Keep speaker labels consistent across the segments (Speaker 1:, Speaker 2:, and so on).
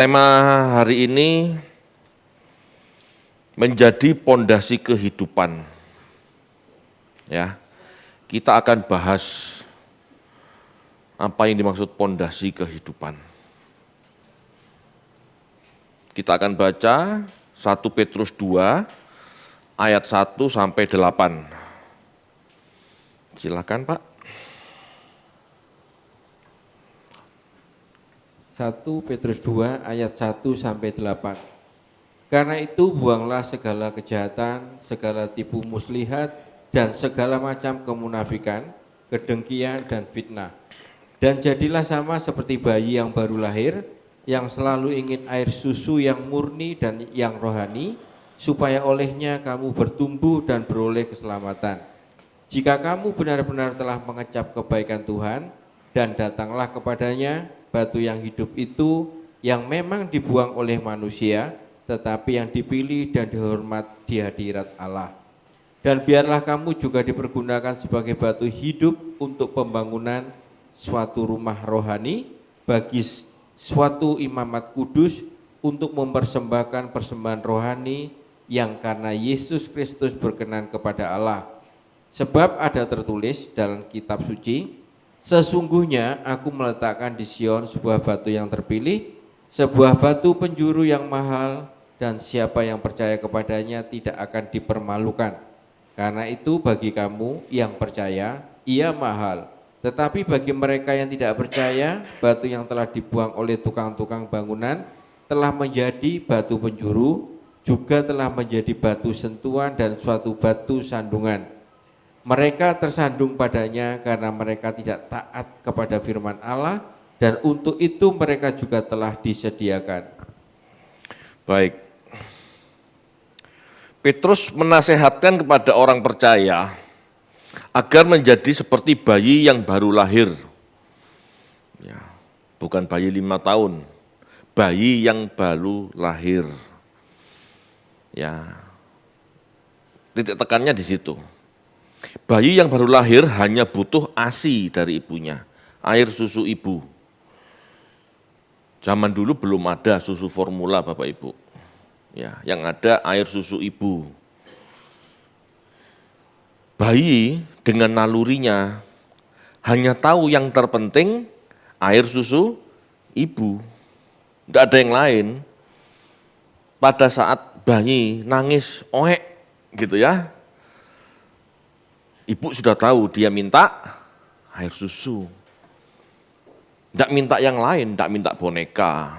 Speaker 1: Tema hari ini menjadi pondasi kehidupan. Ya, kita akan bahas apa yang dimaksud pondasi kehidupan. Kita akan baca 1 Petrus 2 ayat 1 sampai 8. Silakan, Pak.
Speaker 2: 1 Petrus 2 ayat 1 sampai 8. Karena itu buanglah segala kejahatan, segala tipu muslihat, dan segala macam kemunafikan, kedengkian dan fitnah. Dan jadilah sama seperti bayi yang baru lahir, yang selalu ingin air susu yang murni dan yang rohani, supaya olehnya kamu bertumbuh dan beroleh keselamatan. Jika kamu benar-benar telah mengecap kebaikan Tuhan, dan datanglah kepadanya, batu yang hidup itu yang memang dibuang oleh manusia, tetapi yang dipilih dan dihormat di hadirat Allah. Dan biarlah kamu juga dipergunakan sebagai batu hidup untuk pembangunan suatu rumah rohani bagi suatu imamat kudus, untuk mempersembahkan persembahan rohani yang karena Yesus Kristus berkenan kepada Allah. Sebab ada tertulis dalam kitab suci, sesungguhnya aku meletakkan di Sion sebuah batu yang terpilih, sebuah batu penjuru yang mahal, dan siapa yang percaya kepadanya tidak akan dipermalukan. Karena itu bagi kamu yang percaya, ia mahal. Tetapi bagi mereka yang tidak percaya, batu yang telah dibuang oleh tukang-tukang bangunan telah menjadi batu penjuru, juga telah menjadi batu sentuhan dan suatu batu sandungan. Mereka tersandung padanya karena mereka tidak taat kepada firman Allah, dan untuk itu mereka juga telah disediakan.
Speaker 1: Baik. Petrus menasehatkan kepada orang percaya agar menjadi seperti bayi yang baru lahir. Ya, bukan bayi 5 tahun, bayi yang baru lahir. Ya, titik tekannya di situ. Bayi yang baru lahir hanya butuh ASI dari ibunya, air susu ibu. Zaman dulu belum ada susu formula, Bapak Ibu. Ya, yang ada air susu ibu. Bayi dengan nalurinya hanya tahu yang terpenting air susu ibu. Tidak ada yang lain. Pada saat bayi nangis, oek gitu ya, ibu sudah tahu dia minta air susu. Tidak minta yang lain, tidak minta boneka,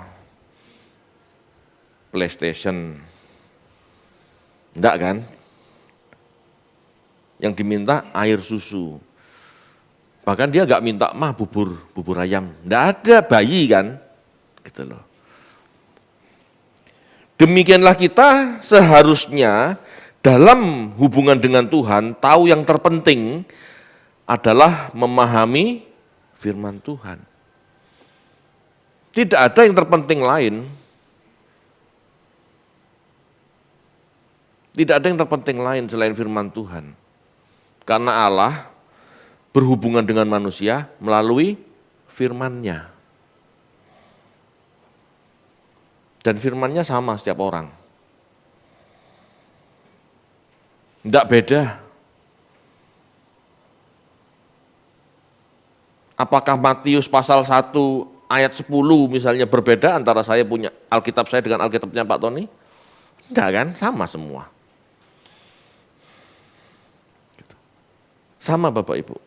Speaker 1: PlayStation. Tidak kan? Yang diminta air susu. Bahkan dia nggak minta bubur ayam. Tidak ada bayi kan? Gitu loh. Demikianlah kita seharusnya dalam hubungan dengan Tuhan, tahu yang terpenting adalah memahami firman Tuhan. Tidak ada yang terpenting lain. Tidak ada yang terpenting lain selain firman Tuhan. Karena Allah berhubungan dengan manusia melalui firman-Nya. Dan firman-Nya sama setiap orang. Tidak beda. Apakah Matius pasal 1 ayat 10 misalnya berbeda antara saya punya Alkitab saya dengan Alkitabnya Pak Tony? Tidak kan, sama semua. Sama Bapak Ibu.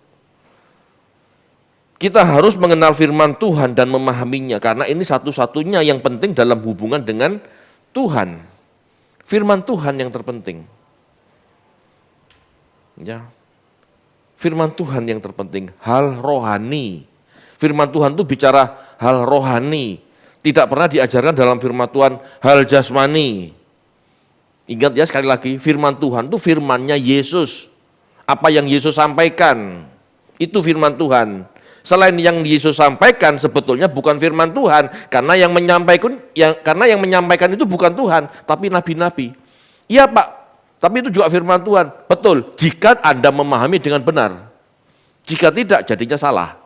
Speaker 1: Kita harus mengenal firman Tuhan dan memahaminya, karena ini satu-satunya yang penting dalam hubungan dengan Tuhan. Firman Tuhan yang terpenting. Ya, firman Tuhan yang terpenting, hal rohani. Firman Tuhan itu bicara hal rohani, tidak pernah diajarkan dalam firman Tuhan hal jasmani. Ingat ya sekali lagi, firman Tuhan itu firman-Nya Yesus. Apa yang Yesus sampaikan, itu firman Tuhan. Selain yang Yesus sampaikan sebetulnya bukan firman Tuhan, karena yang menyampaikan itu bukan Tuhan, tapi nabi-nabi. Iya Pak, tapi itu juga firman Tuhan. Betul, jika Anda memahami dengan benar. Jika tidak, jadinya salah.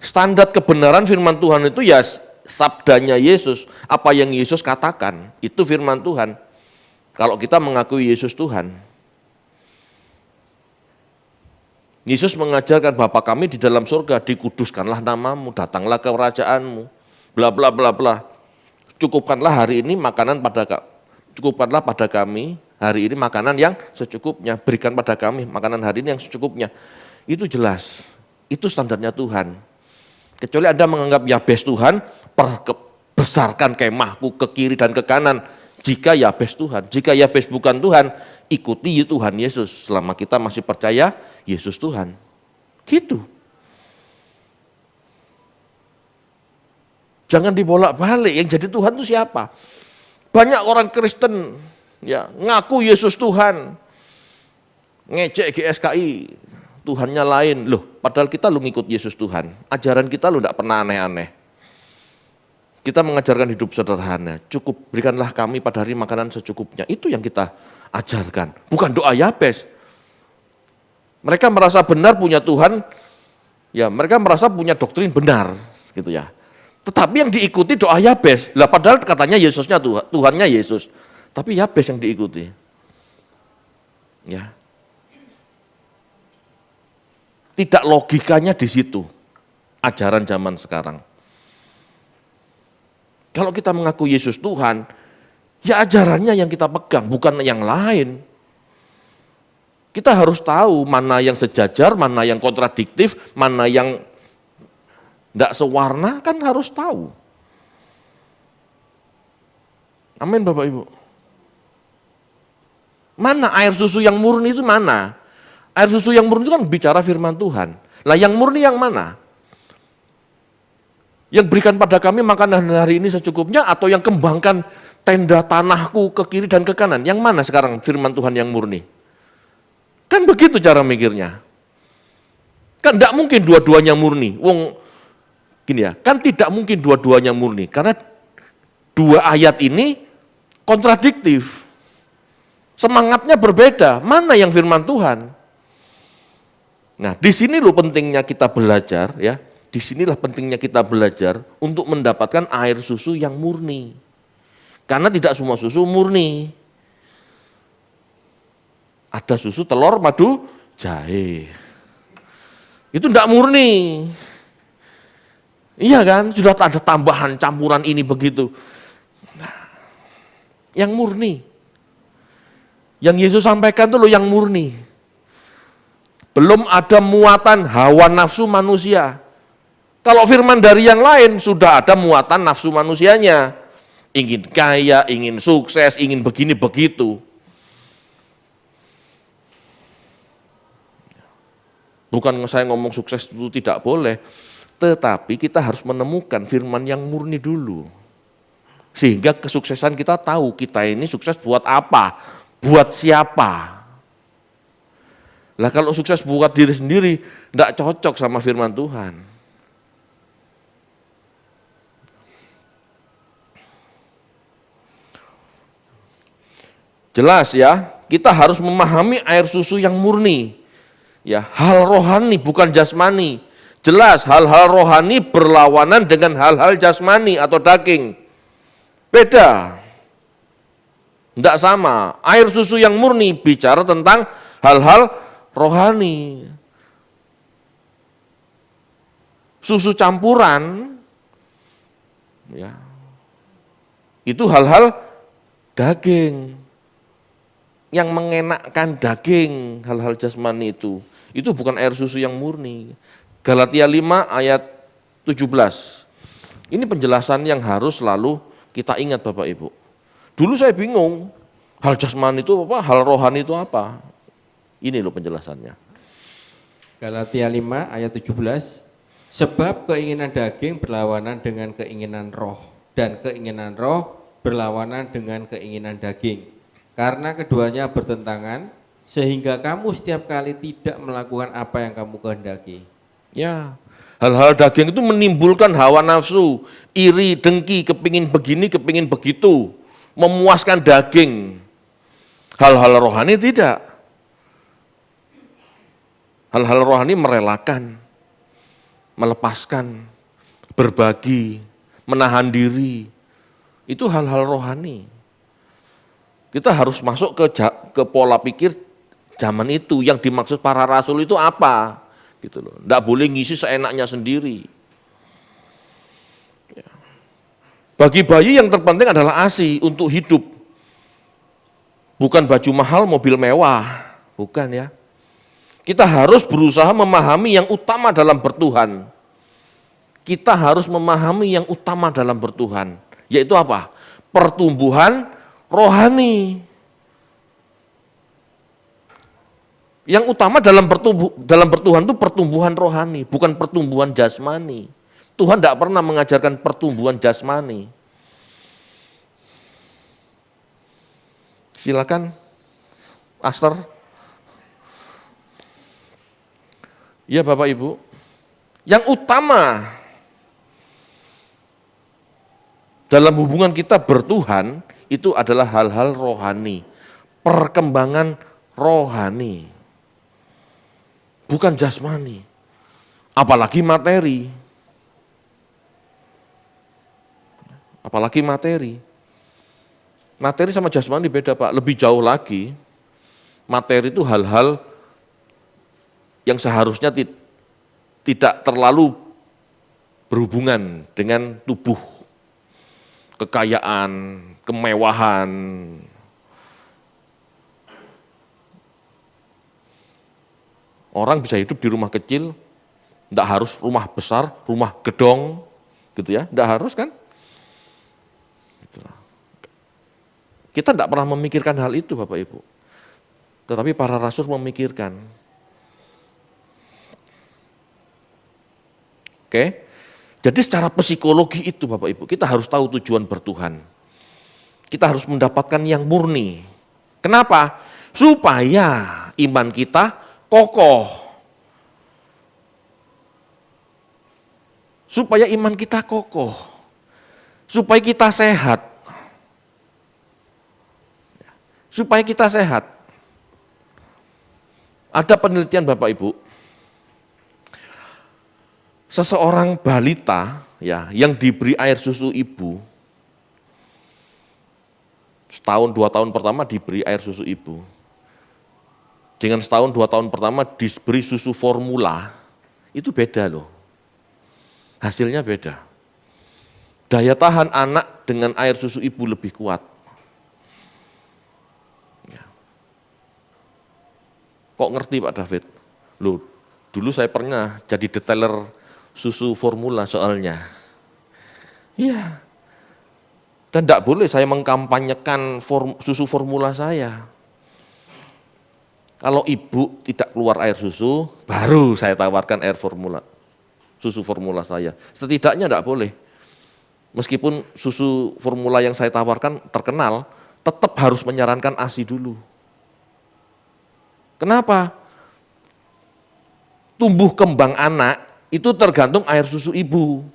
Speaker 1: Standar kebenaran firman Tuhan itu ya sabdanya Yesus, apa yang Yesus katakan, itu firman Tuhan. Kalau kita mengakui Yesus Tuhan. Yesus mengajarkan Bapa kami di dalam surga, dikuduskanlah namamu, datanglah kerajaanmu, bla bla bla bla. Cukupkanlah hari ini makanan cukupkanlah pada kami hari ini makanan yang secukupnya, berikan pada kami makanan hari ini yang secukupnya. Itu jelas, itu standarnya Tuhan. Kecuali Anda menganggap Yabes Tuhan, besarkan kemahku ke kiri dan ke kanan. Jika Yabes Tuhan, jika Yabes bukan Tuhan, ikuti Tuhan Yesus selama kita masih percaya Yesus Tuhan. Gitu. Jangan dibolak-balik, yang jadi Tuhan itu siapa? Banyak orang Kristen ya ngaku Yesus Tuhan, ngejek GSKI, Tuhannya lain. Loh, padahal kita lu ngikut Yesus Tuhan. Ajaran kita lu enggak pernah aneh-aneh. Kita mengajarkan hidup sederhana, cukup berikanlah kami pada hari makanan secukupnya. Itu yang kita ajarkan, bukan doa Yabes. Mereka merasa benar punya Tuhan, ya mereka merasa punya doktrin benar, gitu ya. Tetapi yang diikuti doa Yabes, lah padahal katanya Yesusnya Tuhannya Yesus, tapi Yabes yang diikuti. Ya. Tidak logikanya di situ, ajaran zaman sekarang. Kalau kita mengaku Yesus Tuhan, ya ajarannya yang kita pegang, bukan yang lain. Kita harus tahu mana yang sejajar, mana yang kontradiktif, mana yang tidak sewarna, kan harus tahu. Amin Bapak Ibu. Mana air susu yang murni itu mana? Air susu yang murni itu kan bicara firman Tuhan. Lah yang murni yang mana? Yang berikan pada kami makanan hari ini secukupnya, atau yang kembangkan tenda tanahku ke kiri dan ke kanan? Yang mana sekarang firman Tuhan yang murni? Kan begitu cara mikirnya. Kan tidak mungkin dua-duanya murni. Gini ya, kan tidak mungkin dua-duanya murni. Karena dua ayat ini kontradiktif. Semangatnya berbeda. Mana yang firman Tuhan? Nah, di sini loh pentingnya kita belajar ya. Disinilah pentingnya kita belajar untuk mendapatkan air susu yang murni. Karena tidak semua susu murni. Ada susu, telur, madu, jahe. Itu tidak murni. Iya kan, sudah ada tambahan campuran ini begitu. Nah, yang murni. Yang Yesus sampaikan itu loh yang murni. Belum ada muatan hawa nafsu manusia. Kalau firman dari yang lain, sudah ada muatan nafsu manusianya. Ingin kaya, ingin sukses, ingin begini, begitu. Bukan saya ngomong sukses itu tidak boleh, tetapi kita harus menemukan firman yang murni dulu. Sehingga kesuksesan kita tahu, kita ini sukses buat apa, buat siapa. Lah kalau sukses buat diri sendiri, tidak cocok sama firman Tuhan. Jelas ya, kita harus memahami air susu yang murni. Ya, hal rohani bukan jasmani. Jelas hal-hal rohani berlawanan dengan hal-hal jasmani atau daging. Beda. Tidak sama. Air susu yang murni bicara tentang hal-hal rohani. Susu campuran ya. Itu hal-hal daging. Yang mengenakkan daging, hal-hal jasmani itu bukan air susu yang murni. Galatia 5 ayat 17. Ini penjelasan yang harus selalu kita ingat Bapak Ibu. Dulu saya bingung, hal jasmani itu apa, hal rohani itu apa. Ini loh penjelasannya.
Speaker 2: Galatia 5 ayat 17. Sebab keinginan daging berlawanan dengan keinginan roh, dan keinginan roh berlawanan dengan keinginan daging. Karena keduanya bertentangan, sehingga kamu setiap kali tidak melakukan apa yang kamu kehendaki.
Speaker 1: Ya, hal-hal daging itu menimbulkan hawa nafsu, iri, dengki, kepingin begini, kepingin begitu, memuaskan daging. Hal-hal rohani tidak. Hal-hal rohani merelakan, melepaskan, berbagi, menahan diri. Itu hal-hal rohani. Kita harus masuk ke pola pikir zaman itu. Yang dimaksud para rasul itu apa? Gitu loh. Nggak boleh ngisi seenaknya sendiri. Bagi bayi yang terpenting adalah ASI untuk hidup. Bukan baju mahal, mobil mewah. Bukan ya. Kita harus berusaha memahami yang utama dalam bertuhan. Kita harus memahami yang utama dalam bertuhan. Yaitu apa? Pertumbuhan rohani. Yang utama dalam bertuhan itu pertumbuhan rohani, bukan pertumbuhan jasmani. Tuhan tidak pernah mengajarkan pertumbuhan jasmani. Silakan, Aster. Ya Bapak Ibu, yang utama dalam hubungan kita bertuhan itu adalah hal-hal rohani, perkembangan rohani, bukan jasmani, apalagi materi. Apalagi materi. Materi sama jasmani beda Pak, lebih jauh lagi. Materi itu hal-hal yang seharusnya tidak terlalu berhubungan dengan tubuh. Kekayaan, kemewahan. Orang bisa hidup di rumah kecil, tidak harus rumah besar, rumah gedong, gitu ya, tidak harus kan? Kita tidak pernah memikirkan hal itu Bapak Ibu. Tetapi para rasul memikirkan. Oke. Jadi secara psikologi itu Bapak Ibu, kita harus tahu tujuan bertuhan. Kita harus mendapatkan yang murni. Kenapa? Supaya iman kita kokoh. Supaya iman kita kokoh. Supaya kita sehat. Supaya kita sehat. Ada penelitian Bapak Ibu, seseorang balita ya yang diberi air susu ibu, setahun 2 tahun pertama diberi air susu ibu, dengan setahun 2 tahun pertama diberi susu formula, itu beda loh, hasilnya beda. Daya tahan anak dengan air susu ibu lebih kuat. Kok ngerti Pak David? Loh, dulu saya pernah jadi detailer susu formula soalnya. Iya. Dan tidak boleh saya mengkampanyekan susu formula saya. Kalau ibu tidak keluar air susu, baru saya tawarkan air formula, susu formula saya. Setidaknya tidak boleh. Meskipun susu formula yang saya tawarkan terkenal, tetap harus menyarankan ASI dulu. Kenapa? Tumbuh kembang anak itu tergantung air susu ibu.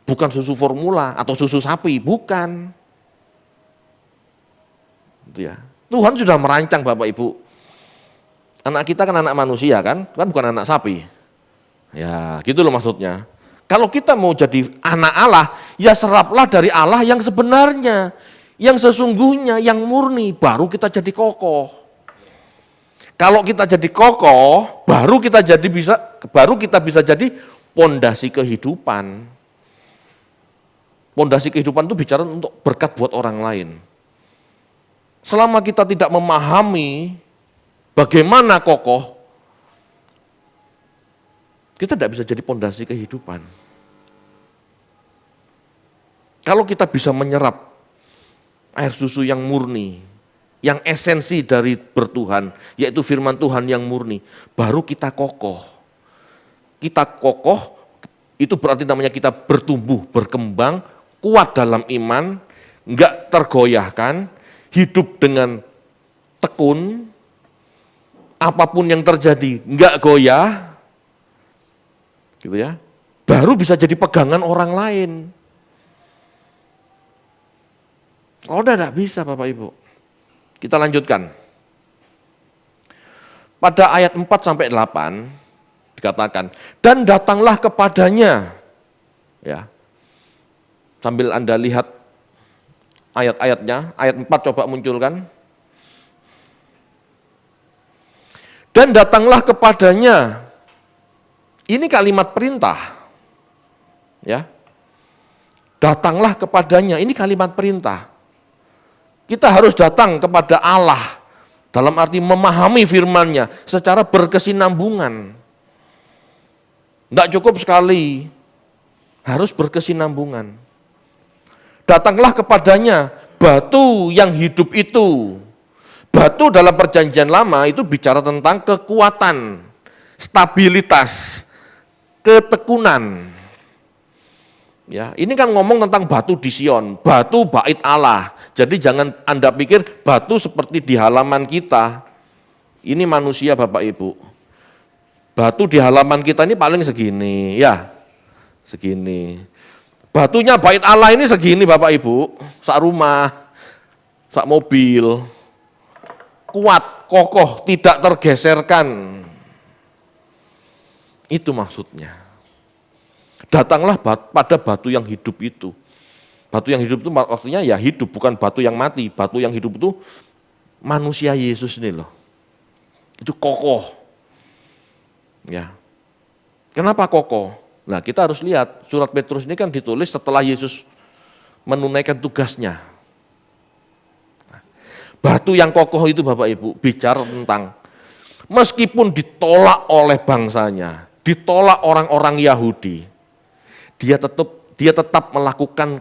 Speaker 1: Bukan susu formula atau susu sapi, bukan. Itu ya. Tuhan sudah merancang Bapak Ibu. Anak kita kan anak manusia kan bukan anak sapi. Ya, gitu loh maksudnya. Kalau kita mau jadi anak Allah, ya seraplah dari Allah yang sebenarnya. Yang sesungguhnya, yang murni, baru kita jadi kokoh. Kalau kita jadi kokoh, baru kita bisa jadi pondasi kehidupan. Pondasi kehidupan itu bicara untuk berkat buat orang lain. Selama kita tidak memahami bagaimana kokoh, kita tidak bisa jadi pondasi kehidupan. Kalau kita bisa menyerap air susu yang murni, yang esensi dari bertuhan, yaitu firman Tuhan yang murni, baru kita kokoh. Kita kokoh, itu berarti namanya kita bertumbuh, berkembang, kuat dalam iman, enggak tergoyahkan, hidup dengan tekun, apapun yang terjadi enggak goyah, gitu ya, baru bisa jadi pegangan orang lain. Oh, tidak bisa Bapak Ibu. Kita lanjutkan. Pada ayat 4-8 dikatakan, dan datanglah kepadanya. Ya. Sambil Anda lihat ayat-ayatnya, ayat 4 coba munculkan. Dan datanglah kepadanya. Ini kalimat perintah. Ya. Datanglah kepadanya, ini kalimat perintah. Kita harus datang kepada Allah dalam arti memahami firman-Nya secara berkesinambungan. Tidak cukup sekali, harus berkesinambungan. Datanglah kepadanya, batu yang hidup itu. Batu dalam perjanjian lama itu bicara tentang kekuatan, stabilitas, ketekunan. Ya, ini kan ngomong tentang batu di Sion, batu bait Allah. Jadi jangan Anda pikir batu seperti di halaman kita. Ini manusia Bapak Ibu. Batu di halaman kita ini paling segini, ya. Segini. Batunya bait Allah ini segini Bapak Ibu, sak rumah, sak mobil. Kuat, kokoh, tidak tergeserkan. Itu maksudnya. Datanglah pada batu yang hidup itu. Batu yang hidup itu maksudnya ya hidup, bukan batu yang mati. Batu yang hidup itu manusia Yesus ini loh. Itu kokoh. Ya. Kenapa kokoh? Nah, kita harus lihat surat Petrus ini kan ditulis setelah Yesus menunaikan tugasnya. Batu yang kokoh itu Bapak Ibu bicara tentang meskipun ditolak oleh bangsanya, ditolak orang-orang Yahudi, dia tetap melakukan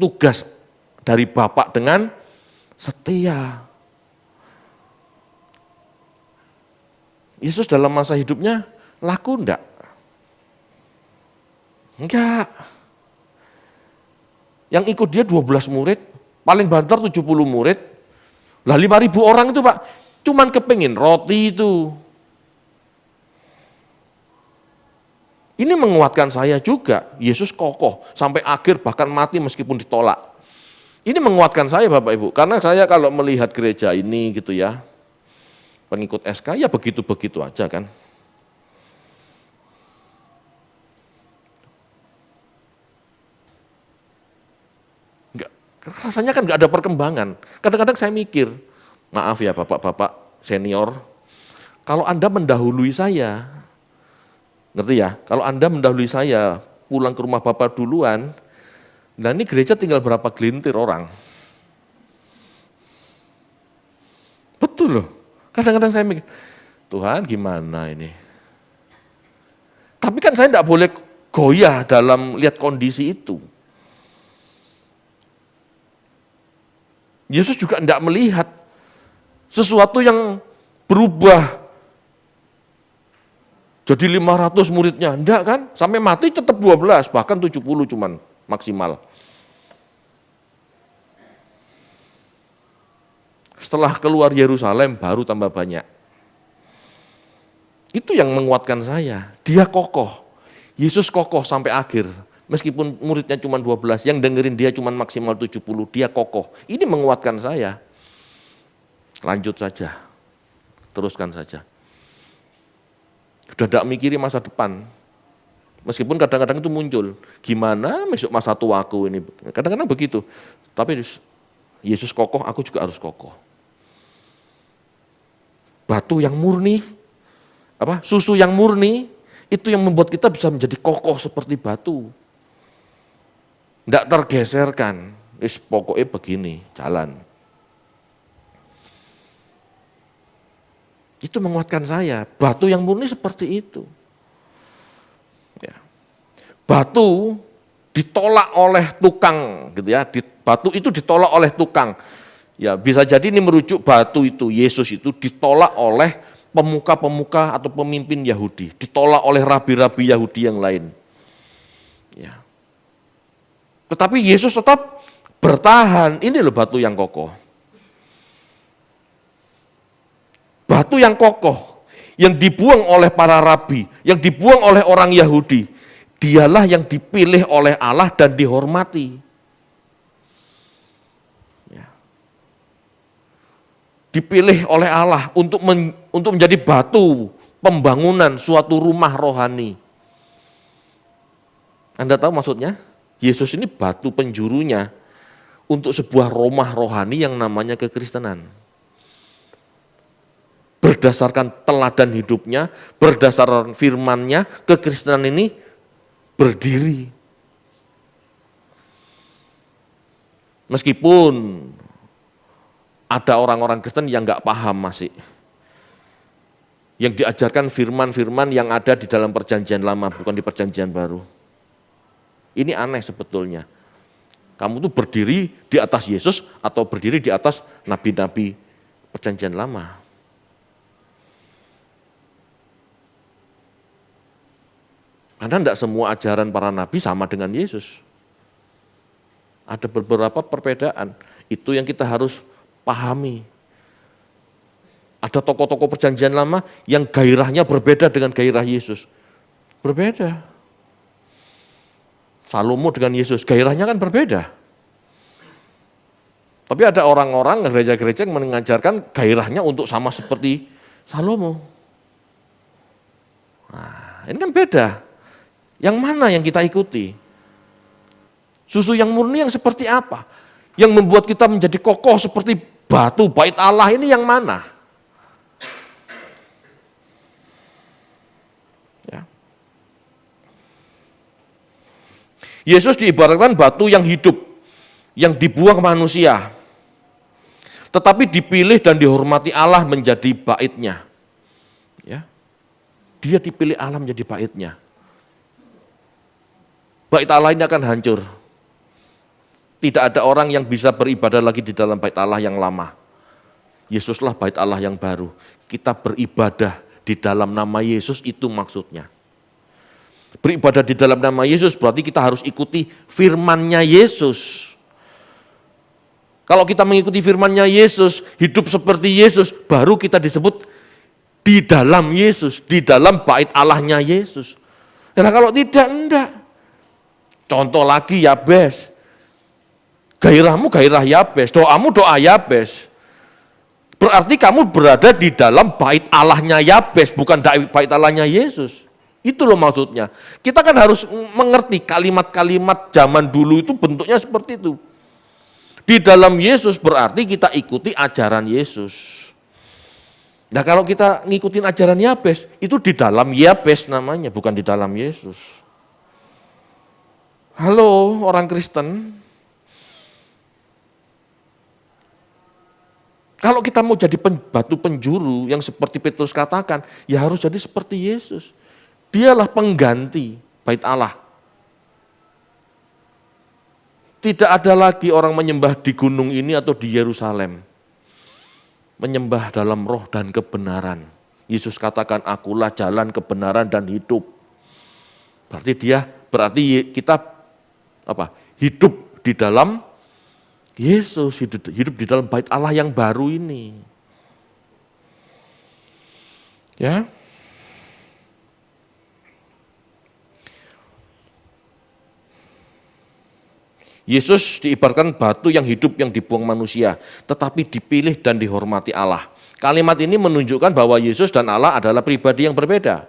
Speaker 1: tugas dari Bapak dengan setia. Yesus dalam masa hidupnya laku enggak? Enggak. Yang ikut dia 12 murid, paling banter 70 murid. Lah 5.000 orang itu Pak, cuman kepingin roti itu. Ini menguatkan saya juga, Yesus kokoh sampai akhir bahkan mati meskipun ditolak. Ini menguatkan saya Bapak Ibu, karena saya kalau melihat gereja ini gitu ya, pengikut SK ya begitu-begitu aja kan. Enggak, rasanya kan enggak ada perkembangan. Kadang-kadang saya mikir, maaf ya bapak-bapak senior, kalau Anda mendahului saya, ngerti ya? Kalau Anda mendahului saya, pulang ke rumah Bapak duluan, nah ini gereja tinggal berapa gelintir orang. Betul loh. Kadang-kadang saya mikir, Tuhan gimana ini? Tapi kan saya tidak boleh goyah dalam lihat kondisi itu. Yesus juga tidak melihat sesuatu yang berubah. Jadi 500 muridnya, enggak kan? Sampai mati tetap 12, bahkan 70 cuman maksimal. Setelah keluar Yerusalem baru tambah banyak. Itu yang menguatkan saya. Dia kokoh. Yesus kokoh sampai akhir. Meskipun muridnya cuma 12, yang dengerin dia cuma maksimal 70, dia kokoh. Ini menguatkan saya. Lanjut saja. Teruskan saja. Sudah tidak mikiri masa depan. Meskipun kadang-kadang itu muncul. Gimana besok masa tuaku ini. Kadang-kadang begitu. Tapi Yesus kokoh, aku juga harus kokoh. Batu yang murni, susu yang murni, itu yang membuat kita bisa menjadi kokoh seperti batu. Tidak tergeserkan. Pokoknya begini, jalan. Itu menguatkan saya. Batu yang murni seperti itu. Ya. Batu ditolak oleh tukang, gitu ya. Batu itu ditolak oleh tukang. Ya, bisa jadi ini merujuk batu itu, Yesus itu ditolak oleh pemuka-pemuka atau pemimpin Yahudi, ditolak oleh rabi-rabi Yahudi yang lain. Ya. Tetapi Yesus tetap bertahan. Ini loh batu yang kokoh. Batu yang kokoh, yang dibuang oleh para rabi, yang dibuang oleh orang Yahudi, dialah yang dipilih oleh Allah dan dihormati. Ya. Dipilih oleh Allah untuk menjadi batu pembangunan suatu rumah rohani. Anda tahu maksudnya? Yesus ini batu penjurunya untuk sebuah rumah rohani yang namanya kekristenan. Berdasarkan teladan hidupnya, berdasarkan firman-Nya, kekristenan ini berdiri. Meskipun ada orang-orang Kristen yang nggak paham masih. Yang diajarkan firman-firman yang ada di dalam perjanjian lama, bukan di perjanjian baru. Ini aneh sebetulnya. Kamu tuh berdiri di atas Yesus atau berdiri di atas nabi-nabi perjanjian lama. Karena tidak semua ajaran para nabi sama dengan Yesus. Ada beberapa perbedaan. Itu yang kita harus pahami. Ada tokoh-tokoh perjanjian lama yang gairahnya berbeda dengan gairah Yesus. Berbeda. Salomo dengan Yesus, gairahnya kan berbeda. Tapi ada orang-orang gereja-gereja yang mengajarkan gairahnya untuk sama seperti Salomo. Nah, ini kan beda. Yang mana yang kita ikuti? Susu yang murni yang seperti apa? Yang membuat kita menjadi kokoh seperti batu bait Allah ini yang mana? Ya. Yesus diibaratkan batu yang hidup, yang dibuang manusia, tetapi dipilih dan dihormati Allah menjadi baitnya. Ya. Dia dipilih Allah menjadi baitnya. Bait Allah ini akan hancur. Tidak ada orang yang bisa beribadah lagi di dalam bait Allah yang lama. Yesuslah bait Allah yang baru. Kita beribadah di dalam nama Yesus, itu maksudnya. Beribadah di dalam nama Yesus berarti kita harus ikuti firman-Nya Yesus. Kalau kita mengikuti firman-Nya Yesus, hidup seperti Yesus, baru kita disebut di dalam Yesus, di dalam bait Allah-Nya Yesus. Nah kalau tidak, enggak. Contoh lagi Yabes. Gairahmu gairah Yabes, doamu doa Yabes. Berarti kamu berada di dalam bait Allahnya Yabes, bukan bait Allahnya Yesus. Itu loh maksudnya. Kita kan harus mengerti kalimat-kalimat zaman dulu itu bentuknya seperti itu. Di dalam Yesus berarti kita ikuti ajaran Yesus. Nah kalau kita ngikutin ajaran Yabes, itu di dalam Yabes namanya, bukan di dalam Yesus. Halo orang Kristen, kalau kita mau jadi batu penjuru yang seperti Petrus katakan, ya harus jadi seperti Yesus. Dialah pengganti bait Allah. Tidak ada lagi orang menyembah di gunung ini atau di Yerusalem. Menyembah dalam roh dan kebenaran. Yesus katakan, akulah jalan, kebenaran, dan hidup. Berarti kita hidup di dalam Yesus, hidup di dalam bait Allah yang baru ini. Ya. Yesus diibaratkan batu yang hidup yang dibuang manusia, tetapi dipilih dan dihormati Allah. Kalimat ini menunjukkan bahwa Yesus dan Allah adalah pribadi yang berbeda.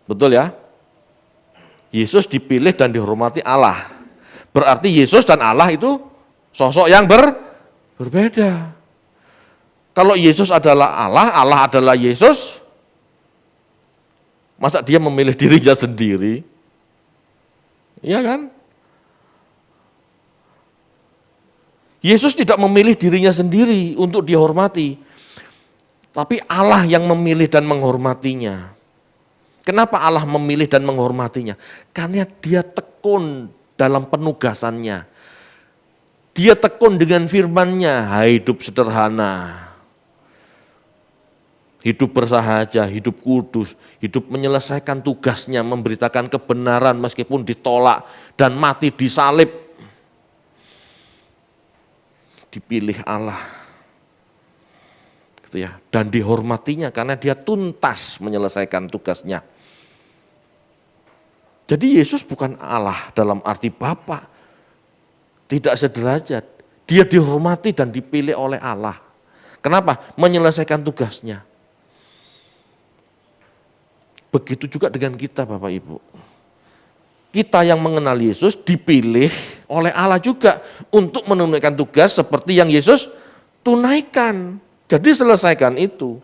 Speaker 1: Betul ya? Yesus dipilih dan dihormati Allah. Berarti Yesus dan Allah itu sosok yang berbeda. Kalau Yesus adalah Allah, Allah adalah Yesus, masa dia memilih dirinya sendiri? Iya kan? Yesus tidak memilih dirinya sendiri untuk dihormati, tapi Allah yang memilih dan menghormatinya. Kenapa Allah memilih dan menghormatinya? Karena dia tekun dalam penugasannya. Dia tekun dengan firman-Nya, hidup sederhana, hidup bersahaja, hidup kudus, hidup menyelesaikan tugasnya, memberitakan kebenaran meskipun ditolak dan mati disalib. Dipilih Allah. Gitu ya. Dan dihormatinya karena dia tuntas menyelesaikan tugasnya. Jadi Yesus bukan Allah dalam arti Bapa. Tidak sederajat. Dia dihormati dan dipilih oleh Allah. Kenapa? Menyelesaikan tugasnya. Begitu juga dengan kita Bapak Ibu. kita yang mengenal Yesus dipilih oleh Allah juga untuk menunaikan tugas seperti yang Yesus tunaikan. Jadi selesaikan itu.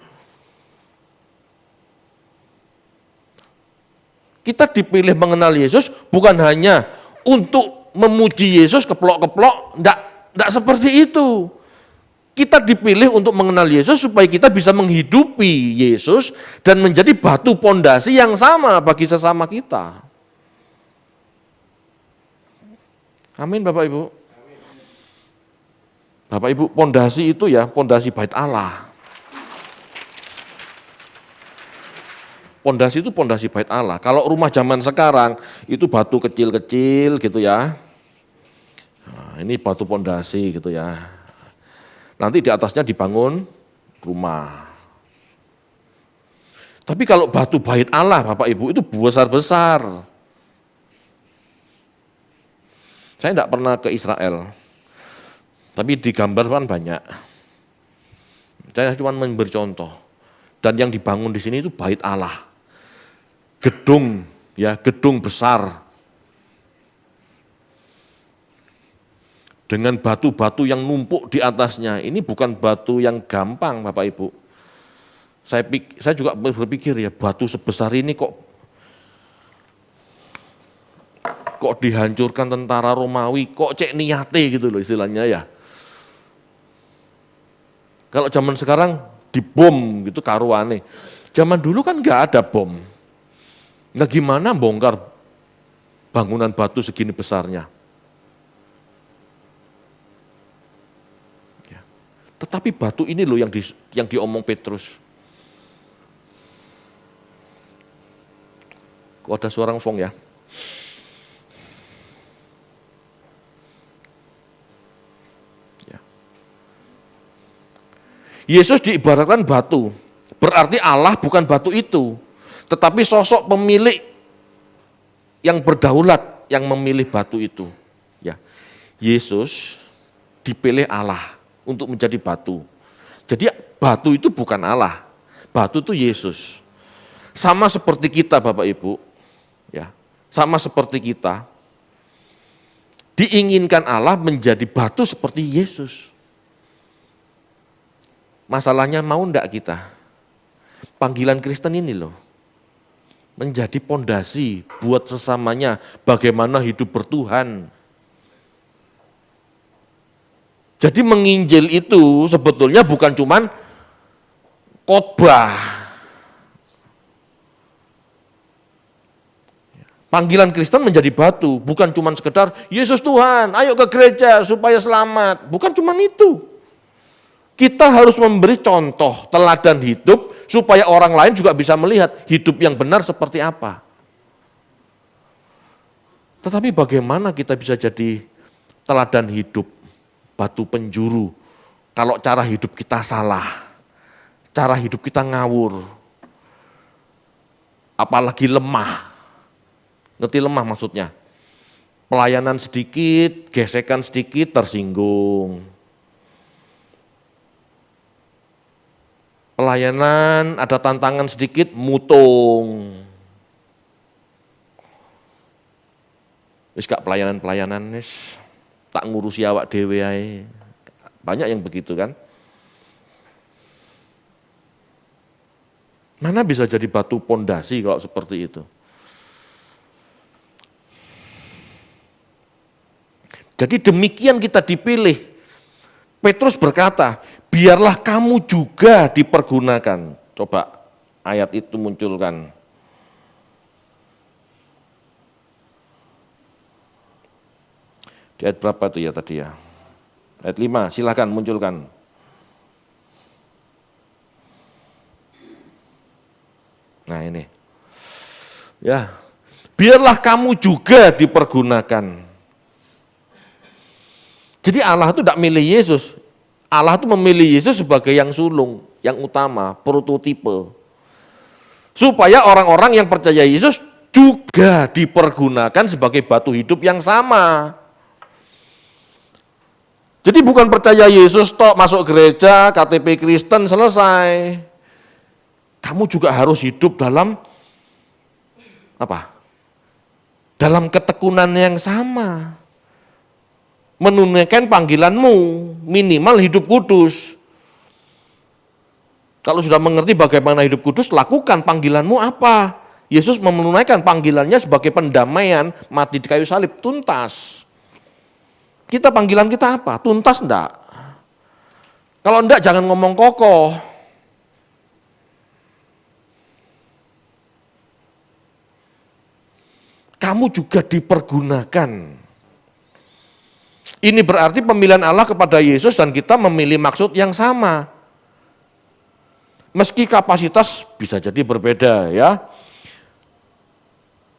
Speaker 1: Kita dipilih mengenal Yesus bukan hanya untuk memuji Yesus keplok-keplok, enggak seperti itu. Kita dipilih untuk mengenal Yesus supaya kita bisa menghidupi Yesus dan menjadi batu pondasi yang sama bagi sesama kita. Amin Bapak Ibu. Bapak Ibu, pondasi itu ya pondasi bait Allah. Pondasi itu pondasi bait Allah. Kalau rumah zaman sekarang itu batu kecil-kecil gitu ya. Nah, ini batu pondasi gitu ya. Nanti di atasnya dibangun rumah. Tapi kalau batu bait Allah Bapak Ibu itu besar-besar. Saya tidak pernah ke Israel. Tapi di gambar kan banyak. Saya cuma memberi contoh. Dan yang dibangun di sini itu bait Allah. Gedung, ya, gedung besar. Dengan batu-batu yang numpuk di atasnya. Ini bukan batu yang gampang, Bapak Ibu. Saya juga berpikir ya, batu sebesar ini kok dihancurkan tentara Romawi, kok cek niate gitu loh istilahnya ya. Kalau zaman sekarang dibom gitu karuane. Zaman dulu kan nggak ada bom. Nah gimana bongkar bangunan batu segini besarnya? Ya. Tetapi batu ini loh yang diomong Petrus. Kok ada suara ngefong ya? Yesus diibaratkan batu, berarti Allah bukan batu itu, tetapi sosok pemilik yang berdaulat yang memilih batu itu. Ya, Yesus dipilih Allah untuk menjadi batu. Jadi batu itu bukan Allah, batu itu Yesus. Sama seperti kita Bapak Ibu, ya, sama seperti kita, diinginkan Allah menjadi batu seperti Yesus. Masalahnya mau enggak kita? Panggilan Kristen ini loh, menjadi pondasi buat sesamanya bagaimana hidup bertuhan. Jadi menginjil itu sebetulnya bukan cuman khotbah. Panggilan Kristen menjadi batu, bukan cuman sekedar Yesus Tuhan, ayo ke gereja supaya selamat. Bukan cuman itu. Kita harus memberi contoh, teladan hidup, supaya orang lain juga bisa melihat hidup yang benar seperti apa. Tetapi bagaimana kita bisa jadi teladan hidup, batu penjuru, kalau cara hidup kita salah, cara hidup kita ngawur, apalagi lemah. Ngerti lemah maksudnya? Pelayanan sedikit, gesekan sedikit, tersinggung. Pelayanan ada tantangan sedikit, mutung. Wis gak pelayanan wis tak ngurusi awak dhewe ae. Banyak yang begitu kan. Mana bisa jadi batu pondasi kalau seperti itu? Jadi demikian kita dipilih. Petrus berkata, biarlah kamu juga dipergunakan. Coba ayat itu munculkan. Di ayat berapa itu ya tadi ya? Ayat 5, silakan munculkan. Nah ini. Ya, biarlah kamu juga dipergunakan. Jadi Allah itu tidak milih Yesus. Allah itu memilih Yesus sebagai yang sulung, yang utama, prototipe. Supaya orang-orang yang percaya Yesus juga dipergunakan sebagai batu hidup yang sama. Jadi bukan percaya Yesus tok, masuk gereja, KTP Kristen, selesai. Kamu juga harus hidup dalam apa? dalam ketekunan yang sama. Menunaikan panggilanmu, minimal hidup kudus. Kalau sudah mengerti bagaimana hidup kudus, lakukan panggilanmu apa. Yesus menunaikan panggilannya sebagai pendamaian, mati di kayu salib, tuntas. Kita panggilan kita apa? Tuntas enggak? Kalau enggak jangan ngomong kokoh. Kamu juga dipergunakan. Ini berarti pemilihan Allah kepada Yesus dan kita memilih maksud yang sama. Meski kapasitas bisa jadi berbeda ya.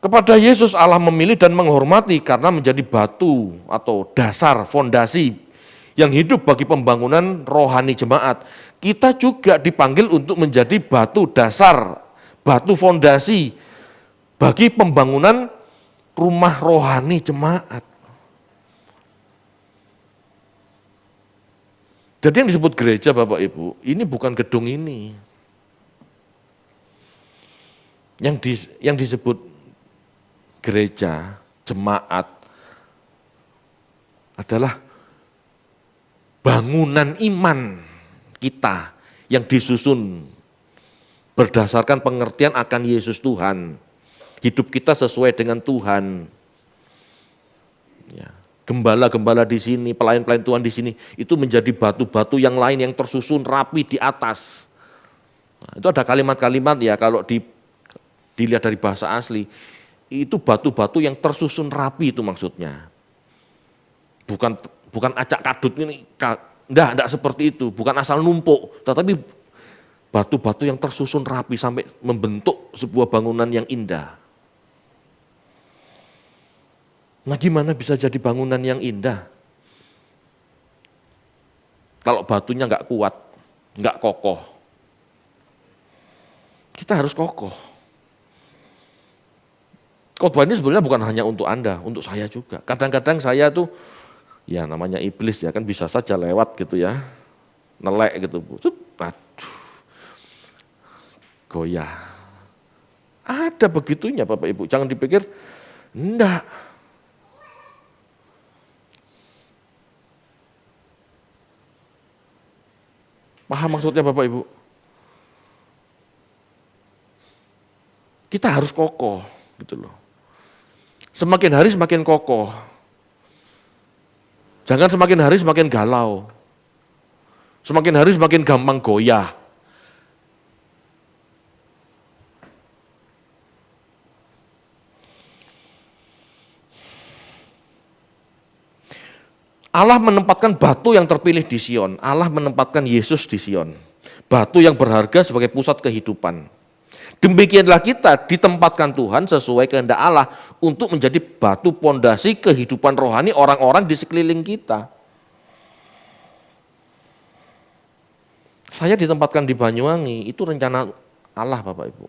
Speaker 1: Kepada Yesus Allah memilih dan menghormati karena menjadi batu atau dasar, fondasi yang hidup bagi pembangunan rohani jemaat. Kita juga dipanggil untuk menjadi batu dasar, batu fondasi bagi pembangunan rumah rohani jemaat. Jadi yang disebut gereja Bapak Ibu, ini bukan gedung ini. Yang disebut gereja, jemaat adalah bangunan iman kita yang disusun berdasarkan pengertian akan Yesus Tuhan. Hidup kita sesuai dengan Tuhan. Ya. Gembala-gembala di sini, pelayan-pelayan Tuhan di sini, itu menjadi batu-batu yang lain yang tersusun rapi di atas. Nah, itu ada kalimat-kalimat ya kalau dilihat dari bahasa asli, itu batu-batu yang tersusun rapi itu maksudnya. Bukan acak kadut ini, enggak seperti itu, bukan asal numpuk, tetapi batu-batu yang tersusun rapi sampai membentuk sebuah bangunan yang indah. Nah gimana bisa jadi bangunan yang indah? Kalau batunya enggak kuat, enggak kokoh. Kita harus kokoh. Khotbah ini sebenarnya bukan hanya untuk Anda, untuk saya juga. Kadang-kadang saya tuh, ya namanya iblis ya kan bisa saja lewat gitu ya. Nelek gitu. Aduh, goyah. Ada begitunya Bapak Ibu, jangan dipikir, enggak. Paham maksudnya Bapak Ibu? Kita harus kokoh gitu loh. Semakin hari semakin kokoh. Jangan semakin hari semakin galau. Semakin hari semakin gampang goyah. Allah menempatkan batu yang terpilih di Sion. Allah menempatkan Yesus di Sion. Batu yang berharga sebagai pusat kehidupan. Demikianlah kita ditempatkan Tuhan sesuai kehendak Allah untuk menjadi batu pondasi kehidupan rohani orang-orang di sekeliling kita. Saya ditempatkan di Banyuwangi, itu rencana Allah Bapak Ibu.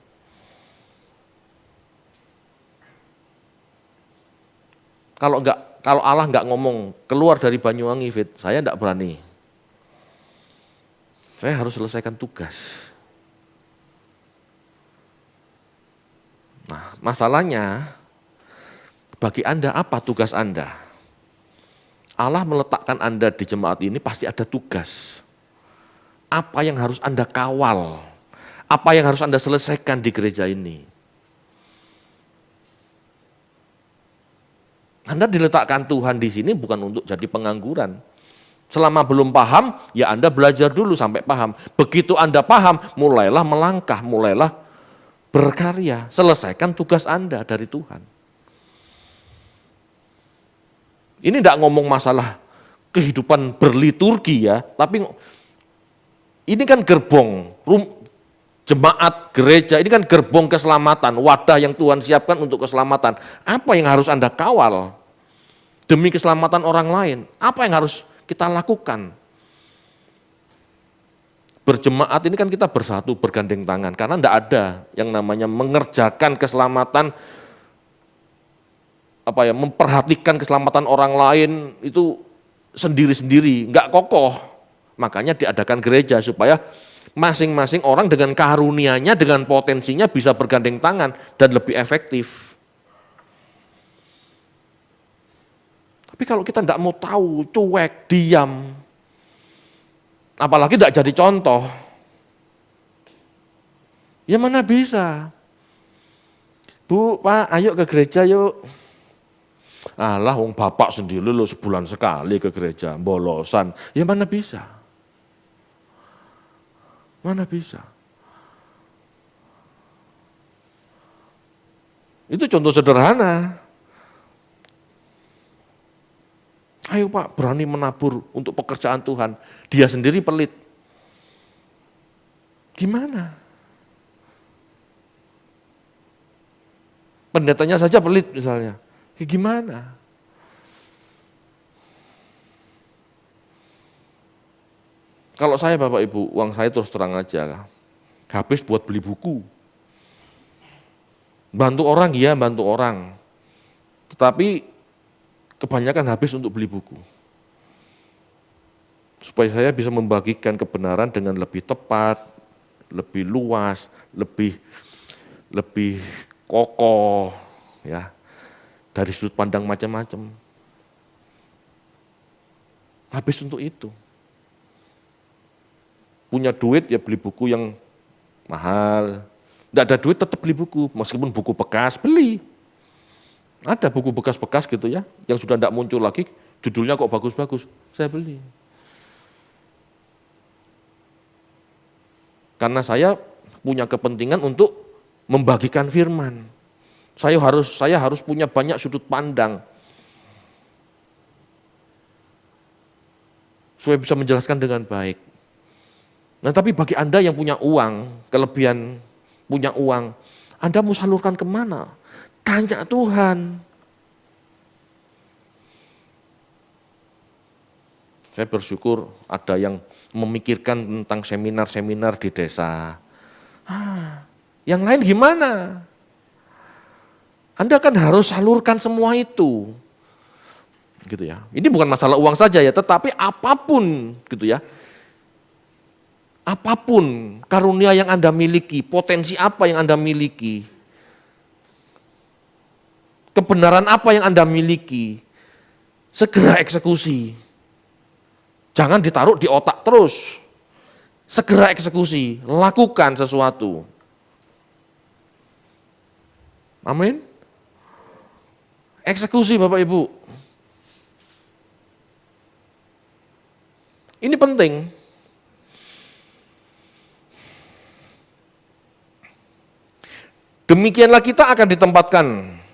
Speaker 1: Kalau Allah nggak ngomong keluar dari Banyuwangi, Fit, saya nggak berani. Saya harus selesaikan tugas. Nah, masalahnya bagi Anda apa tugas Anda? Allah meletakkan Anda di jemaat ini pasti ada tugas. Apa yang harus Anda kawal? Apa yang harus Anda selesaikan di gereja ini? Anda diletakkan Tuhan di sini bukan untuk jadi pengangguran. Selama belum paham, ya Anda belajar dulu sampai paham. Begitu Anda paham, mulailah melangkah, mulailah berkarya, selesaikan tugas Anda dari Tuhan. Ini tidak ngomong masalah kehidupan berliturgi ya, tapi ini kan gerbong, jemaat, gereja, ini kan gerbong keselamatan, wadah yang Tuhan siapkan untuk keselamatan. Apa yang harus Anda kawal demi keselamatan orang lain? Apa yang harus kita lakukan? Berjemaat ini kan kita bersatu, bergandeng tangan, karena tidak ada yang namanya mengerjakan keselamatan, memperhatikan keselamatan orang lain itu sendiri-sendiri, enggak kokoh. Makanya diadakan gereja supaya masing-masing orang dengan karunia-Nya, dengan potensinya bisa bergandeng tangan dan lebih efektif. Tapi kalau kita tidak mau tahu, cuek, diam, apalagi tidak jadi contoh, ya mana bisa. Bu, Pak, ayo ke gereja yuk. Alah, wong bapak sendiri lo sebulan sekali ke gereja, bolosan. Ya mana bisa. Mana bisa. Itu contoh sederhana. Ayo Pak, berani menabur untuk pekerjaan Tuhan. Dia sendiri pelit. Gimana? Pendetanya saja pelit misalnya. Ya gimana? Kalau saya Bapak Ibu, uang saya terus terang aja. Habis buat beli buku. Bantu orang, ya bantu orang. Tetapi kebanyakan habis untuk beli buku. Supaya saya bisa membagikan kebenaran dengan lebih tepat, lebih luas, lebih kokoh, ya, dari sudut pandang macam-macam. Habis untuk itu. Punya duit ya beli buku yang mahal. Tidak ada duit tetap beli buku, meskipun buku bekas beli. Ada buku bekas-bekas gitu ya, yang sudah tidak muncul lagi, judulnya kok bagus-bagus, saya beli. Karena saya punya kepentingan untuk membagikan firman. Saya harus punya banyak sudut pandang. Supaya bisa menjelaskan dengan baik. Nah tapi bagi Anda yang punya uang, kelebihan punya uang, Anda mau salurkan kemana? Tanya Tuhan. Saya bersyukur ada yang memikirkan tentang seminar-seminar di desa. Yang lain gimana? Anda kan harus salurkan semua itu. Gitu ya. Ini bukan masalah uang saja ya, tetapi apapun gitu ya. Apapun karunia yang Anda miliki, potensi apa yang Anda miliki, kebenaran apa yang Anda miliki, segera eksekusi. Jangan ditaruh di otak terus. Segera eksekusi, lakukan sesuatu. Amin. Eksekusi Bapak Ibu. Ini penting. Demikianlah kita akan ditempatkan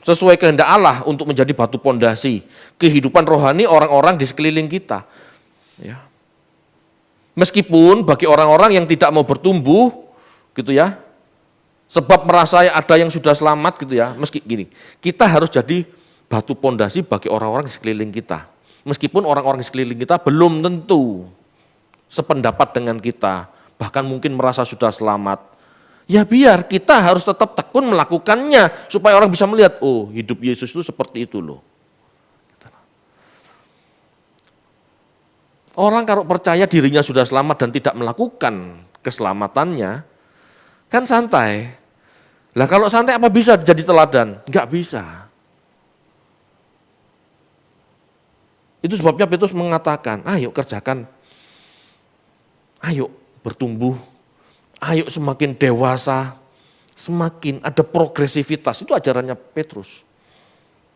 Speaker 1: sesuai kehendak Allah untuk menjadi batu pondasi kehidupan rohani orang-orang di sekeliling kita. Ya. Meskipun bagi orang-orang yang tidak mau bertumbuh, gitu ya, sebab merasa ada yang sudah selamat, gitu ya, meski gini, kita harus jadi batu pondasi bagi orang-orang di sekeliling kita. Meskipun orang-orang di sekeliling kita belum tentu sependapat dengan kita, bahkan mungkin merasa sudah selamat. Ya biar kita harus tetap tekun melakukannya supaya orang bisa melihat, oh hidup Yesus itu seperti itu loh. Orang kalau percaya dirinya sudah selamat dan tidak melakukan keselamatannya, kan santai. Lah kalau santai apa bisa jadi teladan? Enggak bisa. Itu sebabnya Petrus mengatakan, ayo kerjakan, ayo bertumbuh, ayo semakin dewasa, semakin ada progresivitas. Itu ajarannya Petrus.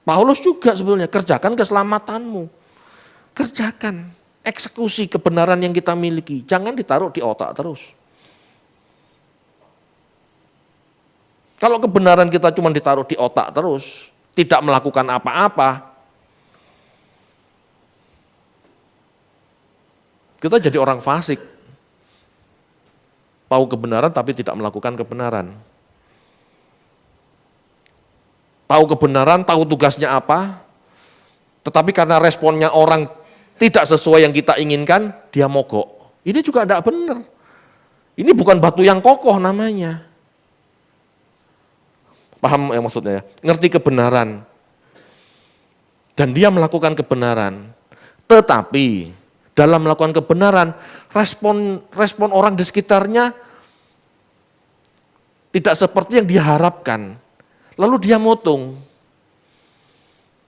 Speaker 1: Paulus juga sebenarnya, kerjakan keselamatanmu. Kerjakan, eksekusi kebenaran yang kita miliki. Jangan ditaruh di otak terus. Kalau kebenaran kita cuma ditaruh di otak terus, tidak melakukan apa-apa, kita jadi orang fasik. Tahu kebenaran tapi tidak melakukan kebenaran. Tahu kebenaran, tahu tugasnya apa, tetapi karena responnya orang tidak sesuai yang kita inginkan, dia mogok. Ini juga tidak benar. Ini bukan batu yang kokoh namanya. Paham yang maksudnya ya? Ngerti kebenaran. Dan dia melakukan kebenaran. Tetapi dalam melakukan kebenaran, respon orang di sekitarnya tidak seperti yang diharapkan. Lalu dia motong.